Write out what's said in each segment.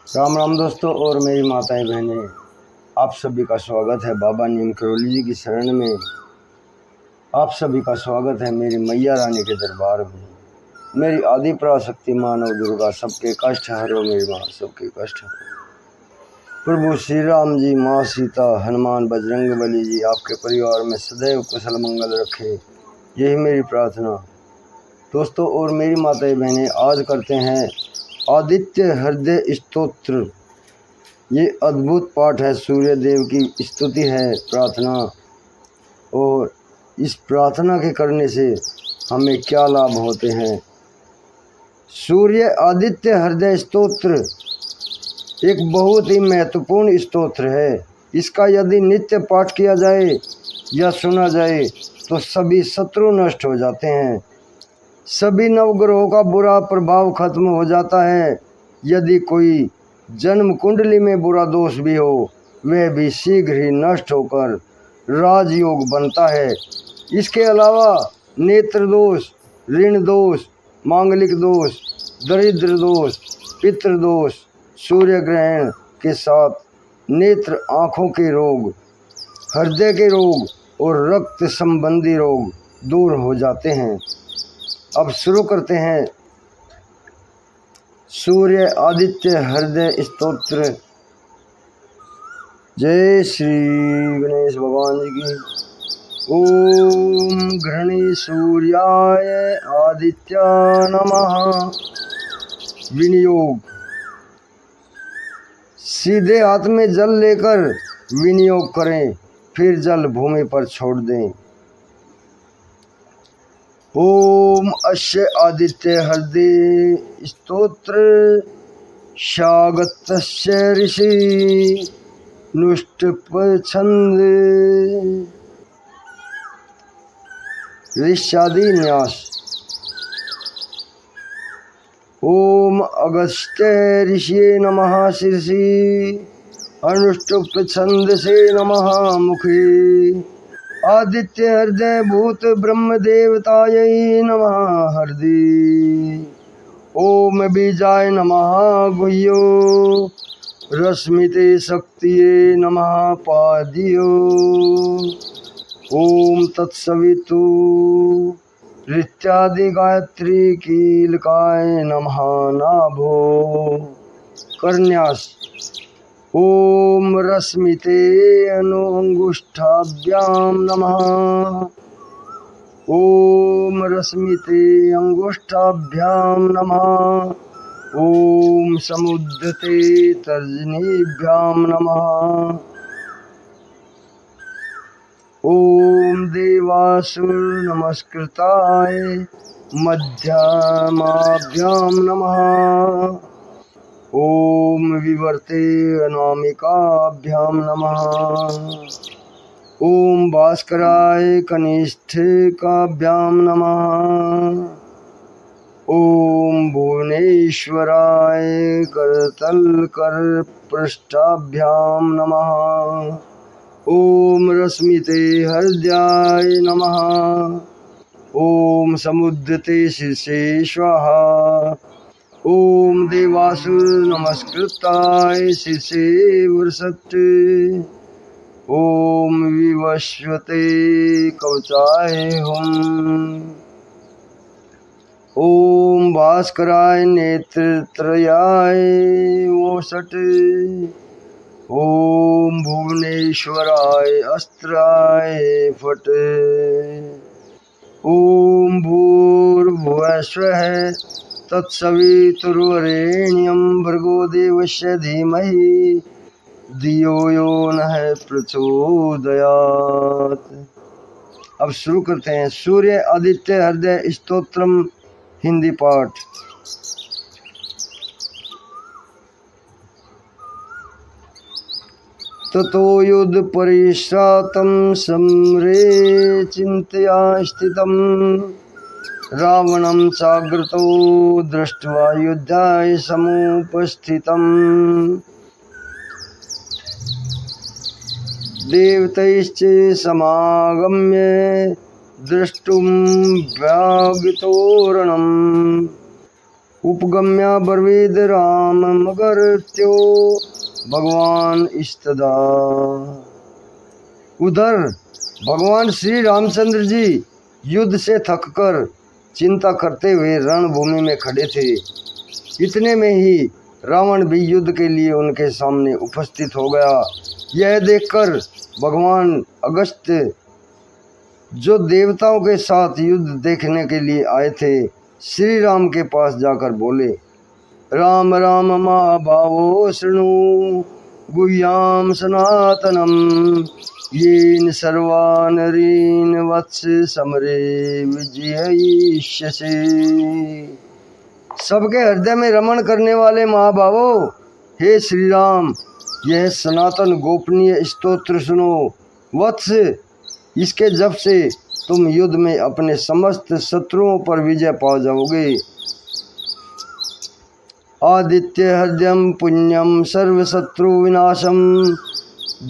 राम राम दोस्तों और मेरी माताएं बहनें, आप सभी का स्वागत है बाबा नीम करौली जी की शरण में। आप सभी का स्वागत है मेरी मैया रानी के दरबार में। मेरी आदि पराशक्ति मानव दुर्गा सबके कष्ट हरो, मेरी माँ सबके कष्ट हरो। प्रभु श्री राम जी, माँ सीता, हनुमान, बजरंग बली जी आपके परिवार में सदैव कुशल मंगल रखे, यही मेरी प्रार्थना। दोस्तों और मेरी माताएं बहनें, आज करते हैं आदित्य हृदय स्तोत्र। ये अद्भुत पाठ है, सूर्य देव की स्तुति है, प्रार्थना। और इस प्रार्थना के करने से हमें क्या लाभ होते हैं। सूर्य आदित्य हृदय स्तोत्र एक बहुत ही महत्वपूर्ण स्तोत्र है। इसका यदि नित्य पाठ किया जाए या सुना जाए तो सभी शत्रु नष्ट हो जाते हैं, सभी नवग्रहों का बुरा प्रभाव खत्म हो जाता है। यदि कोई जन्म कुंडली में बुरा दोष भी हो, वह भी शीघ्र ही नष्ट होकर राजयोग बनता है। इसके अलावा नेत्र दोष, ऋण दोष, मांगलिक दोष, दरिद्र दोष, पितृ दोष, सूर्य ग्रहण के साथ नेत्र आँखों के रोग, हृदय के रोग और रक्त संबंधी रोग दूर हो जाते हैं। अब शुरू करते हैं सूर्य आदित्य हृदय स्तोत्र। जय श्री गणेश भगवान जी की। ओम घृणी सूर्याय आदित्याय नमः। विनियोग, सीधे हाथ में जल लेकर विनियोग करें, फिर जल भूमि पर छोड़ दें। ओम अस्य आदित्य हृदय स्तोत्र शागतस्य ऋषि नुष्टपछंद ऋष्यादि न्यास। ओम अगस्त्य ऋषिये नमः शीर्षि अनुष्टुप्छंद से नमः मुखे। आदित्य हृदय भूत ब्रह्म देवतायै नमः हृदय। ओम बीजाय नमः गुह्यो रश्मिते शक्तिये नमः पाद्यो। ओम तत्सवितु ऋत्यादि गायत्री कीलकाय नमः नाभो। करन्यास। ओम रश्मिते अनुअंगुष्ठाभ्यां नमः। ओम रश्मिते अंगुष्ठाभ्यां नमः। ओम समुद्यते तर्जनीभ्यां नमः। ओम देवासुर नमस्कृताय मध्यमाभ्यां नमः। ओम विवर्ते अनामिकाभ्यां नमः। ओम भास्कराय कनिष्ठिकाभ्यां नमः। ओम भुवनेश्वराय करतलकर पृष्ठाभ्यां नमः। ओम रश्मिते हृदयाय नमः। ओम समुद्यते शीर्षे स्वाहा। ओम देवासुर नमस्कृताय शीर्षे वृषट्। ओम विवस्वते कवचाय हुम्। ओम भास्कराय नेत्रत्रयाय वोषट्। ओम भुवनेश्वराय अस्त्राय फट्। ओम भूर्भुवस्वः तत्सवितुर्वरेण्यं भर्गो देवस्य धीमहि धियो यो नः प्रचोदयात्। अब शुरू करते हैं सूर्य आदित्य हृदय स्तोत्रम हिंदी पाठ। ततो युद्ध परिश्रातं समरे चिंतया स्थितं रावणं चाग्रतो दृष्ट्वा युद्धाय समुपस्थितम्। देवतैश्च समागम्य द्रष्टुं व्यागतोरणम्। उपगम्या ब्रवीद राम मगर त्यो भगवान इस्तदा। उधर भगवान श्री रामचंद्र जी युद्ध से थककर चिंता करते हुए रणभूमि में खड़े थे। इतने में ही रावण भी युद्ध के लिए उनके सामने उपस्थित हो गया। यह देखकर भगवान अगस्त्य, जो देवताओं के साथ युद्ध देखने के लिए आए थे, श्री राम के पास जाकर बोले, राम राम महाभावो शृणु गुह्याम सनातनम येन सर्वानरीन वत्स समरे विजयिष्यसे। सबके हृदय में रमण करने वाले महाभावो, हे श्री राम, यह सनातन गोपनीय स्तोत्र सुनो। वत्स, इसके जप से तुम युद्ध में अपने समस्त शत्रुओं पर विजय पा जाओगे। आदित्य हृदयम पुण्यम सर्वशत्रु विनाशम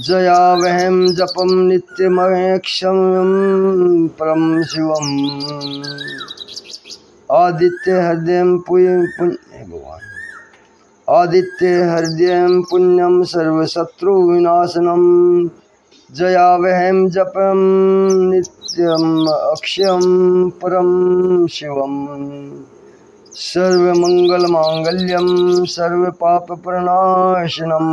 जयावहम जपम नित्यमक्षम परम शिवम। आदित्य हृदयम भगवान आदित्य हृदयम पुण्यम सर्वशत्रु विनाशनम जयावहम जपम नित्यम अक्षयम परम शिवम। सर्वमंगल मांगल्यम सर्व पाप प्रणाशनम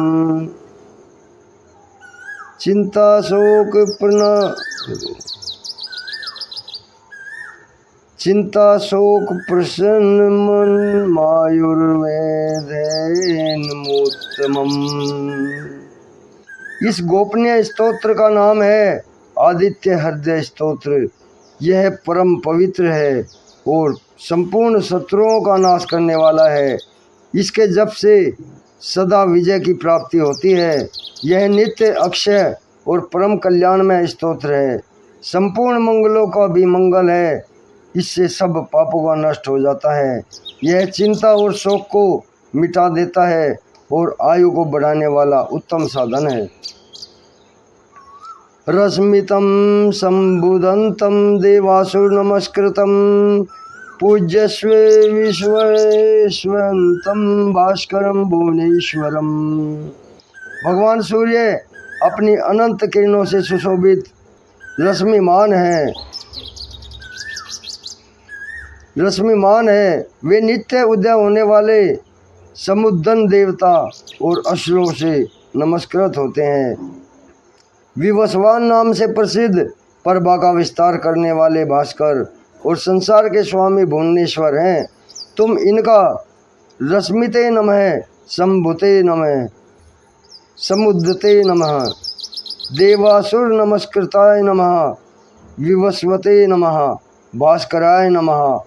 चिंता शोक प्रसन्न मन मायुर्वेदेनमोत्तमम्। इस गोपनीय स्तोत्र का नाम है आदित्य हृदय स्तोत्र। यह परम पवित्र है और संपूर्ण शत्रुओं का नाश करने वाला है। इसके जप से सदा विजय की प्राप्ति होती है। यह नित्य अक्षय और परम कल्याणमय स्तोत्र है। संपूर्ण मंगलों का भी मंगल है। इससे सब पापों का नष्ट हो जाता है। यह चिंता और शोक को मिटा देता है और आयु को बढ़ाने वाला उत्तम साधन है। रश्मितम संबुदंतम देवासुर नमस्कृतम पूज्यस्व विश्वेश्वरंतम भास्करम भुवनेश्वरम। भगवान सूर्य अपनी अनंत किरणों से सुशोभित रश्मिमान है। वे नित्य उदय होने वाले समुद्दन देवता और असुरों से नमस्कृत होते हैं। विवस्वान नाम से प्रसिद्ध प्रभा का विस्तार करने वाले भास्कर और संसार के स्वामी भुवनेश्वर हैं। तुम इनका रश्मिते नमः, संभुते नमः, समुद्रते नमः, देवासुर नमस्कृताय नमः, विवस्वते नमः, भास्कराय नमः,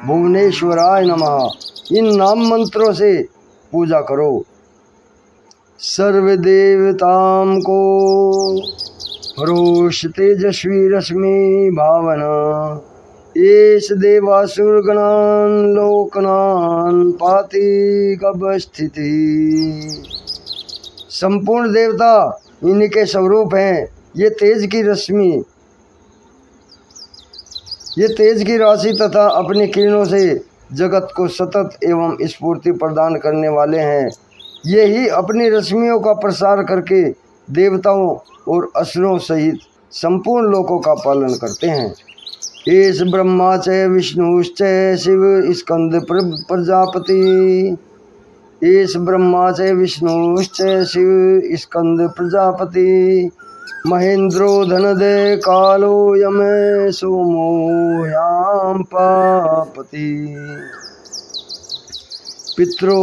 भुवनेश्वराय नमः, इन नाम मंत्रों से पूजा करो। सर्वदेवताम को रोष तेजस्वी रश्मि भावना एस देवासुर गणान लोकनान पाति कवस्थिति। संपूर्ण देवता इनके स्वरूप हैं। ये तेज की राशि तथा अपनी किरणों से जगत को सतत एवं स्फूर्ति प्रदान करने वाले हैं। ये ही अपनी रश्मियों का प्रसार करके देवताओं और असुरों सहित संपूर्ण लोकों का पालन करते हैं। एस ब्रह्मा च विष्णुश्च शिव स्कंद प्रजापति। एस ब्रह्मा च विष्णुश्च शिव स्कंद प्रजापति। महेंद्रो धनदे कालो यम सोमो याम पापति। पित्रो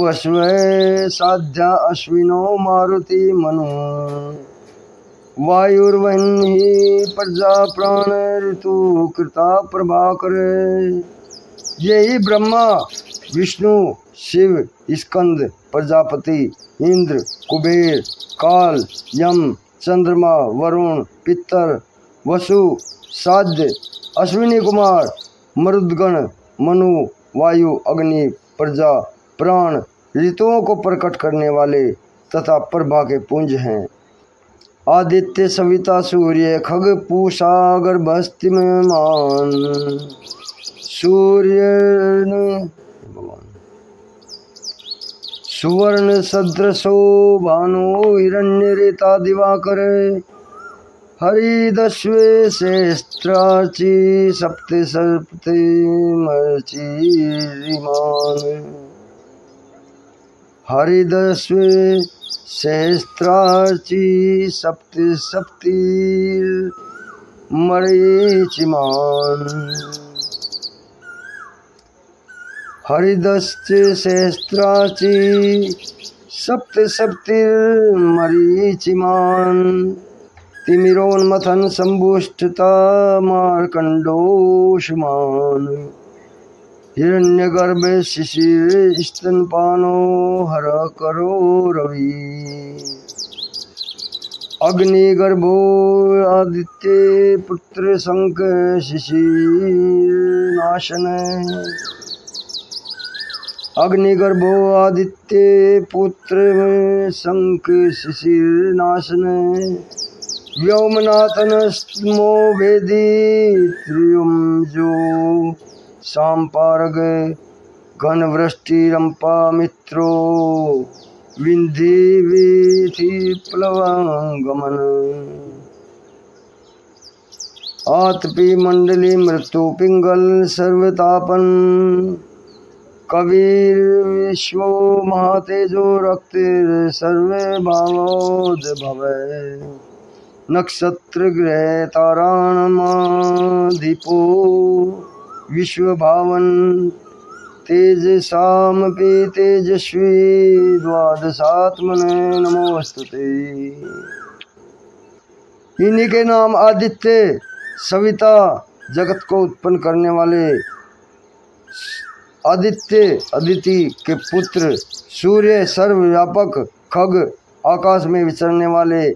वसवे साध्या अश्विनो मारुति मनु। वायुर्वह्नि प्रजा प्राण ऋतु कृता प्रभाकर। यही ब्रह्मा विष्णु शिव स्कंद प्रजापति इंद्र कुबेर काल यम चंद्रमा वरुण पितर वसु साध्य अश्विनी कुमार मरुदगण मनु वायु अग्नि प्रजा प्राण ऋतुओं को प्रकट करने वाले तथा प्रभा के पुंज हैं। आदित्य सविता सूर्य खग पूषा गर्भस्थि में मान। सूर्य सुवर्ण सदृशो भानु हिरण्य रेता दिवाकर। हरिदस्वे सहस्त्राची सप्त सप्ति मर्चिमान। हरिदस्वे सहस्त्राची सप्ति सप्ति मरीचिमान। हरिदस्ते सहस्त्राची सप्त सप्ति मरीचिमान। तिमिरोन्मथन संभुष्टता मार्कंडोषमान। हिरण्यगर्भ शिशिर स्तनपानो हर करो रवि। अग्निगर्भो आदित्य पुत्र शंख शिशिर नाशन। अग्निगर्भो आदित्य पुत्र शंख शिशिर नाशन। व्योमनाथनस्मो वेदी त्रियुंजो सांपारग। घनवृष्टिरंपा मित्रो विंधी वीथि प्लवंगमन। आतपी मंडली मृत्यु पिंगल सर्वतापन। कबीर विश्वो महातेजो रक्तिर सर्वे भावोद भवे। नक्षत्र ग्रह ताराणमाधिपो विश्व भावन। तेज सामपि तेजस्वी द्वादशात्मने नमोस्तुते। इन्हीं के नाम आदित्य सविता जगत को उत्पन्न करने वाले आदित्य अदिति के पुत्र। सूर्य सर्वव्यापक खग आकाश में विचरने वाले।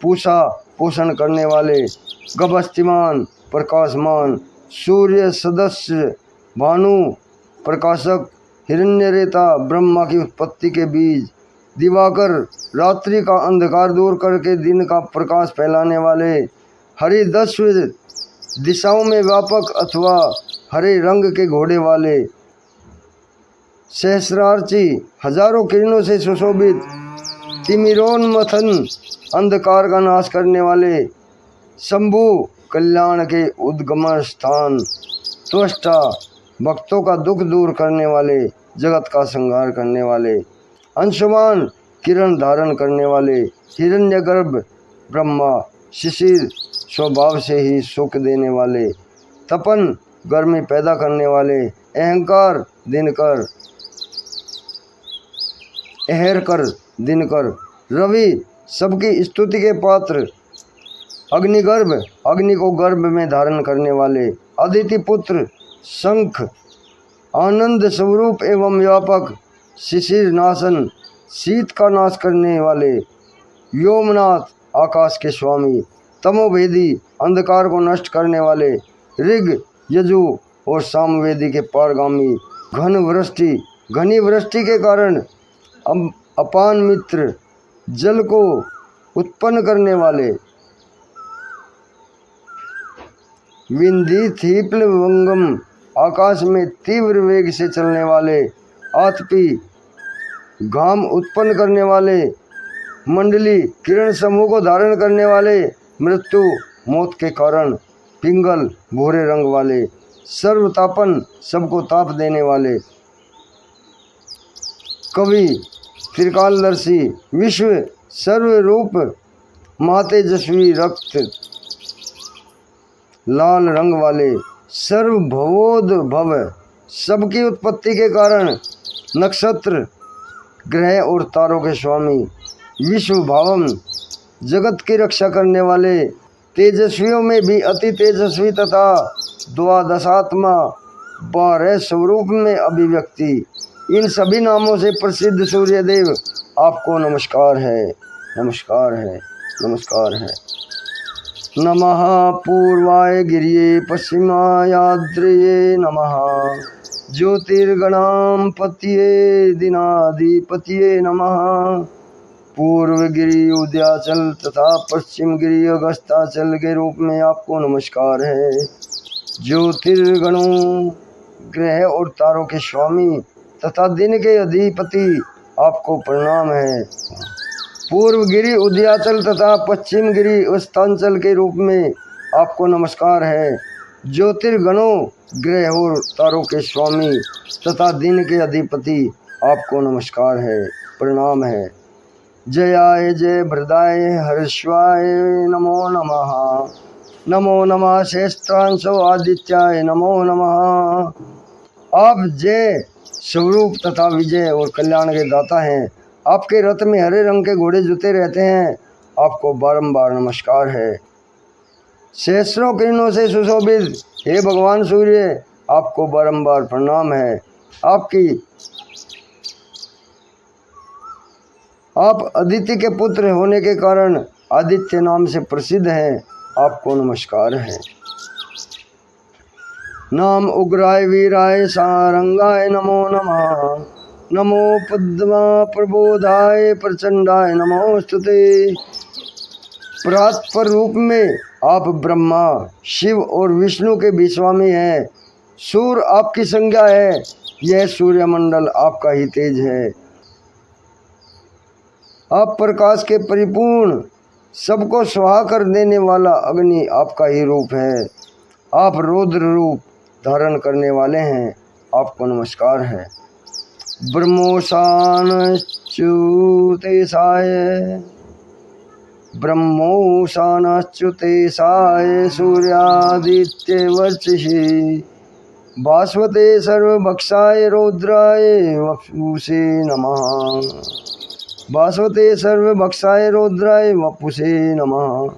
पूषा पोषण करने वाले। गभस्तिमान प्रकाशमान। सूर्य सदस्य भानु प्रकाशक। हिरण्य रेता ब्रह्मा की उत्पत्ति के बीज। दिवाकर रात्रि का अंधकार दूर करके दिन का प्रकाश फैलाने वाले। हरिदस्व दिशाओं में व्यापक अथवा हरे रंग के घोड़े वाले। सहस्रार्ची हजारों किरणों से सुशोभित। तिमिरोन्मथन अंधकार का नाश करने वाले। शंभु कल्याण के उद्गम स्थान। त्वष्टा भक्तों का दुख दूर करने वाले। जगत का संहार करने वाले। अंशुमान किरण धारण करने वाले। हिरण्यगर्भ ब्रह्मा। शिशिर स्वभाव से ही सुख देने वाले। तपन गर्मी पैदा करने वाले। अहंकार दिनकर अहरकर दिनकर। रवि सबकी स्तुति के पात्र। अग्निगर्भ अग्नि को गर्भ में धारण करने वाले। अदिति पुत्र शंख आनंद स्वरूप एवं व्यापक। शिशिर नाशन शीत का नाश करने वाले। व्योमनाथ आकाश के स्वामी। तमोवेदी अंधकार को नष्ट करने वाले। ऋग यजु और सामवेदी के पारगामी। घनी वृष्टि के कारण अपान मित्र जल को उत्पन्न करने वाले। विंधी थीप्ल वंगम आकाश में तीव्र वेग से चलने वाले। आतपी घाम उत्पन्न करने वाले। मंडली किरण समूह को धारण करने वाले। मृत्यु मौत के कारण। पिंगल भूरे रंग वाले। सर्वतापन सबको ताप देने वाले। कवि त्रिकालदर्शी विश्व सर्वरूप महातेजस्वी रक्त लाल रंग वाले। सर्वभवोद भव सबकी उत्पत्ति के कारण। नक्षत्र ग्रह और तारों के स्वामी। विश्व भावम जगत की रक्षा करने वाले। तेजस्वियों में भी अति तेजस्वी तथा द्वादशात्मा 12 स्वरूप में अभिव्यक्ति। इन सभी नामों से प्रसिद्ध सूर्यदेव आपको नमस्कार है, नमस्कार है, नमस्कार है। नमः पूर्वाय गिरिये पश्चिमायाद्रये नमः। ज्योतिर्गणाम पतये दिनाधिपतये नमः। पूर्व गिरि उदयाचल तथा पश्चिम गिरि अगस्ताचल के रूप में आपको नमस्कार है। ज्योतिर्गणों, ग्रह और तारों के स्वामी तथा दिन के अधिपति आपको प्रणाम है। पूर्व गिरि उदयाचल तथा पश्चिम गिरि अगस्ताचल के रूप में आपको नमस्कार है। ज्योतिर्गणों, ग्रह और तारों के स्वामी तथा दिन के अधिपति आपको नमस्कार है, प्रणाम है। जयाय जय भृदाय हर्षवाय नमो नमः। नमो नमः श्रेष्ठांशो आदित्याय नमो नमः। आप जय स्वरूप तथा विजय और कल्याण के दाता हैं। आपके रथ में हरे रंग के घोड़े जुते रहते हैं। आपको बारंबार नमस्कार है। सहस्रों किरणों से सुशोभित हे भगवान सूर्य, आपको बारंबार प्रणाम है। आप अदिति के पुत्र होने के कारण आदित्य नाम से प्रसिद्ध हैं। आपको नमस्कार है। नाम उग्राय वीराय सारंगाय नमो नमः। नमो पद्मा प्रबोधाय प्रचंडाय नमोस्तुते। परात्पर रूप में आप ब्रह्मा, शिव और विष्णु के भी स्वामी हैं। सूर्य आपकी संज्ञा है। यह सूर्यमंडल आपका ही तेज है। आप प्रकाश के परिपूर्ण, सबको स्वाहा कर देने वाला अग्नि आपका ही रूप है। आप रौद्र रूप धारण करने वाले हैं। आपको नमस्कार है। ब्रह्मोशानच्युतेशाय सूर्यादित्य वर्चसि भास्वते सर्वभक्षाय रौद्राय वपुषे नमः। भास्वते सर्वभक्षाय रौद्राय वपुषे नमः।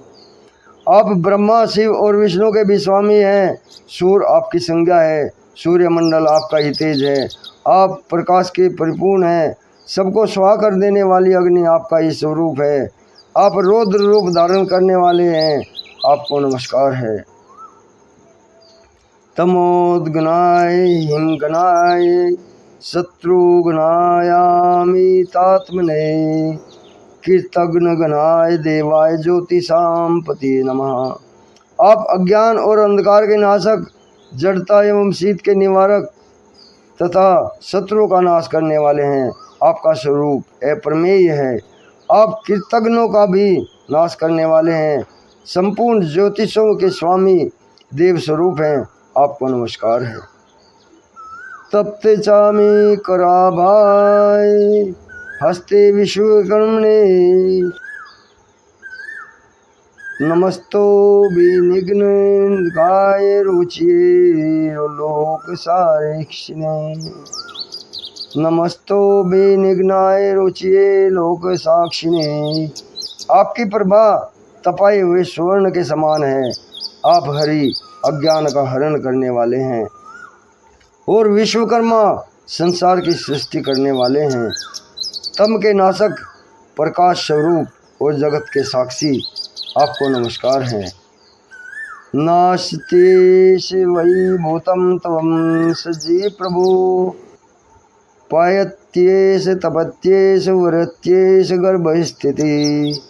आप ब्रह्मा, शिव और विष्णु के भी स्वामी हैं। सूर्य आपकी संज्ञा है। सूर्यमंडल आपका ही तेज है। आप प्रकाश के परिपूर्ण हैं। सबको स्वाहा कर देने वाली अग्नि आपका ही स्वरूप है। आप रौद्र रूप धारण करने वाले हैं। आपको नमस्कार है। तमोदगनाय हिमगनाय शत्रुघ्नायामितात्मने कृतघ्नगनाय देवाय ज्योतिषां पतिये नमः। आप अज्ञान और अंधकार के नाशक, जड़ता एवं शीत के निवारक तथा शत्रुओं का नाश करने वाले हैं। आपका स्वरूप अप्रमेय है। आप कृतघ्नों का भी नाश करने वाले हैं। संपूर्ण ज्योतिषों के स्वामी देव स्वरूप हैं। आपको नमस्कार है। तप्ते चामी कराभाय हस्ते विश्वकर्मणे नमस्तो विनिघ्नगाय रुचिये लोक साक्षिणे। नमस्तो विनिघ्नाय रुचिये लोक साक्षिणे। आपकी प्रभा तपाए हुए स्वर्ण के समान है। आप हरि अज्ञान का हरण करने वाले हैं और विश्वकर्मा संसार की सृष्टि करने वाले हैं। तम के नाशक, प्रकाश स्वरूप और जगत के साक्षी आपको नमस्कार है। नास्तेश वै भूतम तवं सजी प्रभु पायत्येश तपत्येश वरत्येश गर्भस्थिति।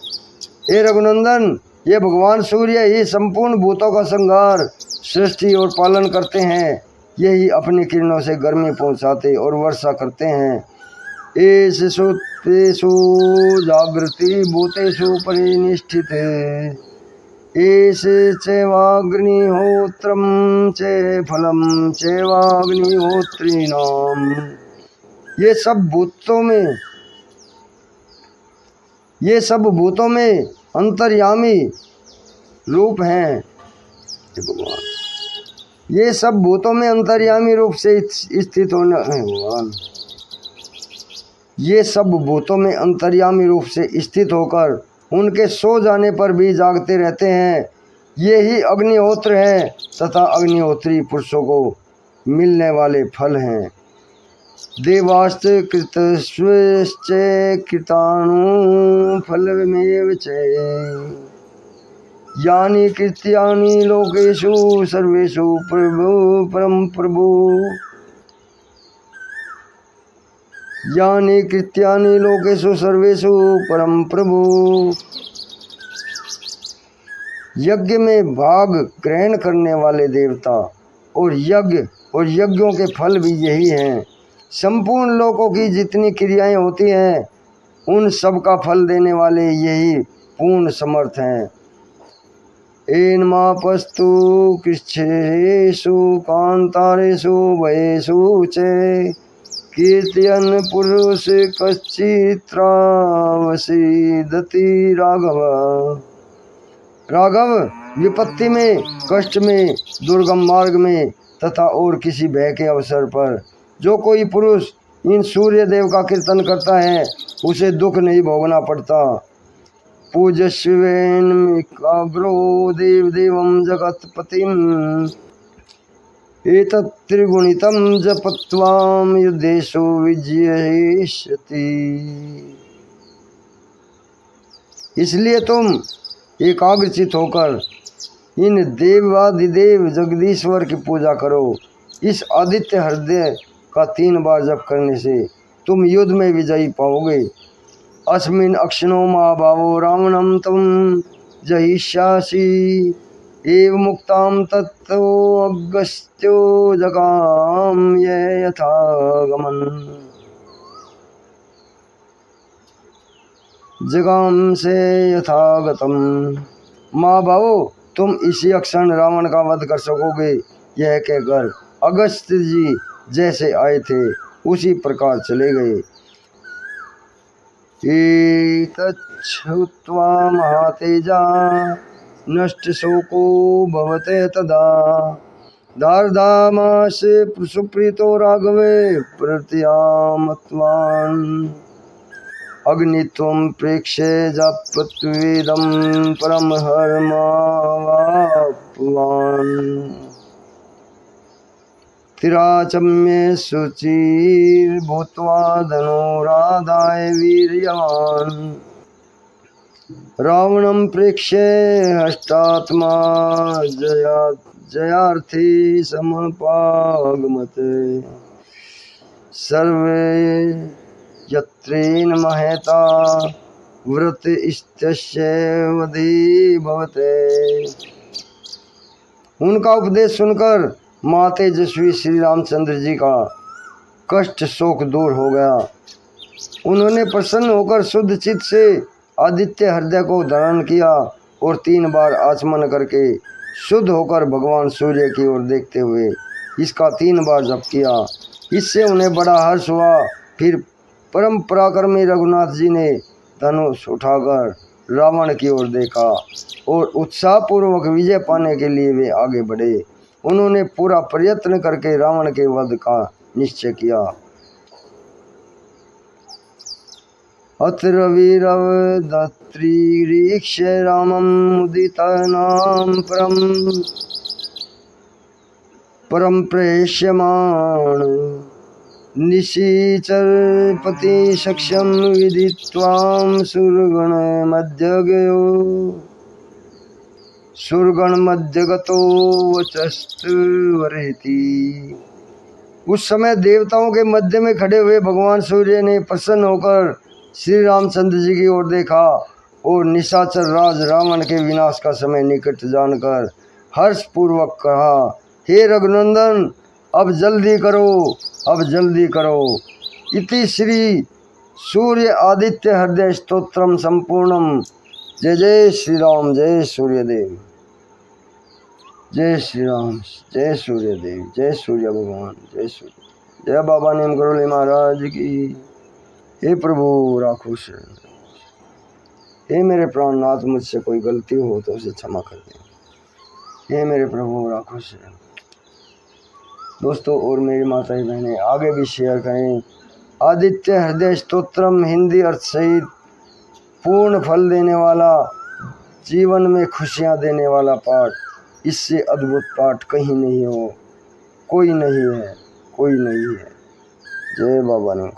हे रघुनंदन, ये भगवान सूर्य ही संपूर्ण भूतों का संहार, सृष्टि और पालन करते हैं। यही अपनी किरणों से गर्मी पहुँचाते और वर्षा करते हैं। एषु तेषु जागृति भूतेषु परिनिष्ठित एष चैवाग्निहोत्रं च फलं चैवाग्निहोत्रीणाम्। ये सब भूतों में अंतर्यामी रूप हैं। भगवान, ये सब भूतों में अंतर्यामी रूप से स्थित होने भगवान, ये सब भूतों में अंतर्यामी रूप से स्थित होकर उनके सो जाने पर भी जागते रहते हैं। ये ही अग्निहोत्र हैं तथा अग्निहोत्री पुरुषों को मिलने वाले फल हैं। देवास्त कृतस्वश्च कृताणु फलमेव च यानि कृत्यानि लोकेषु सर्वेषु प्रभु परम प्रभु। यानि कृत्यानि लोकेषु सर्वेषु परम प्रभु। यज्ञ में भाग ग्रहण करने वाले देवता और यज्ञों के फल भी यही हैं। संपूर्ण लोकों की जितनी क्रियाएं होती हैं उन सब का फल देने वाले यही पूर्ण समर्थ हैं। एनमापस्तु कृच्छ्रेषु कांतारेषु भयेषु च कीर्तयन् पुरुष कश्चित्रावसीदति राघव। राघव, विपत्ति में, कष्ट में, दुर्गम मार्ग में तथा और किसी भय के अवसर पर जो कोई पुरुष इन सूर्य देव का कीर्तन करता है उसे दुख नहीं भोगना पड़ता। पूजस्वेन्मिकाग्रो देवदेवं जगत्पतिम् एतत् त्रिगुणितं जपत्वां युद्धेषु विजयिष्यति। इसलिए तुम एकाग्रचित होकर इन देवादिदेव जगदीश्वर की पूजा करो। इस आदित्य हृदय का 3 बार जप करने से तुम युद्ध में विजयी पाओगे। अस्मिन् अक्षणो महाभावो रावणं तम जहिष्यासि एव मुक्तां ततो अगस्त्यो जगाम ये यथागमन्। जगाम से यथागतम। महाभावो, तुम इसी क्षण रावण का वध कर सकोगे। यह कहकर अगस्त्य जी जैसे आए थे उसी प्रकार चले गए। एतच्छ्रुत्वा महातेजा नष्ट शोको भवते तदा दार्धामास सुप्रीतो राघवे प्रत्यामत्वान् अग्नित्वं प्रेक्ष्य जपत्वेदं परमहर्मावाप्नुवान् तिराचम्य शुचिर्भूत्वा धनुराधाय वीर्यवान् रावणं प्रेक्ष्य हष्टात्मा जयार्थी समपागमते सर्वे यत्रेन महता व्रत इत्यस्य वधि भवते। उनका उपदेश सुनकर माँ तेजस्वी श्री रामचंद्र जी का कष्ट शोक दूर हो गया। उन्होंने प्रसन्न होकर शुद्ध चित्त से आदित्य हृदय को धारण किया और 3 बार आचमन करके शुद्ध होकर भगवान सूर्य की ओर देखते हुए इसका 3 बार जप किया। इससे उन्हें बड़ा हर्ष हुआ। फिर परम पराक्रमी रघुनाथ जी ने धनुष उठाकर रावण की ओर देखा और उत्साहपूर्वक विजय पाने के लिए वे आगे बढ़े। उन्होंने पूरा प्रयत्न करके रावण के वध का निश्चय किया। अत्र वीरवदत्रीरीक्ष रामं मुदितानां परम प्रेष्यमाण निशीचरपति सक्षम विदित्वां सुरगण मध्यगतो वचस्तुवरेति। उस समय देवताओं के मध्य में खड़े हुए भगवान सूर्य ने प्रसन्न होकर श्री रामचंद्र जी की ओर देखा और निशाचर राज रावण के विनाश का समय निकट जानकर हर्ष पूर्वक कहा, हे रघुनंदन, अब जल्दी करो, अब जल्दी करो। इति श्री सूर्य आदित्य हृदय स्तोत्रम संपूर्णम। जय जय श्री राम, जय सूर्यदेव, जय श्री राम, जय सूर्यदेव, जय सूर्य भगवान, जय सूर्य, जय बाबा नीम करोली महाराज की। हे प्रभु राखो शरण। हे मेरे प्राणनाथ, मुझसे कोई गलती हो तो उसे क्षमा कर दें। हे मेरे प्रभु राखो शरण। दोस्तों और मेरी माताएं बहनें आगे भी शेयर करें। आदित्य हृदय स्तोत्रम हिंदी अर्थ सहित पूर्ण फल देने वाला, जीवन में खुशियां देने वाला पाठ। इससे अद्भुत पाठ कहीं नहीं हो, कोई नहीं है, कोई नहीं है। जय बाबा नाम।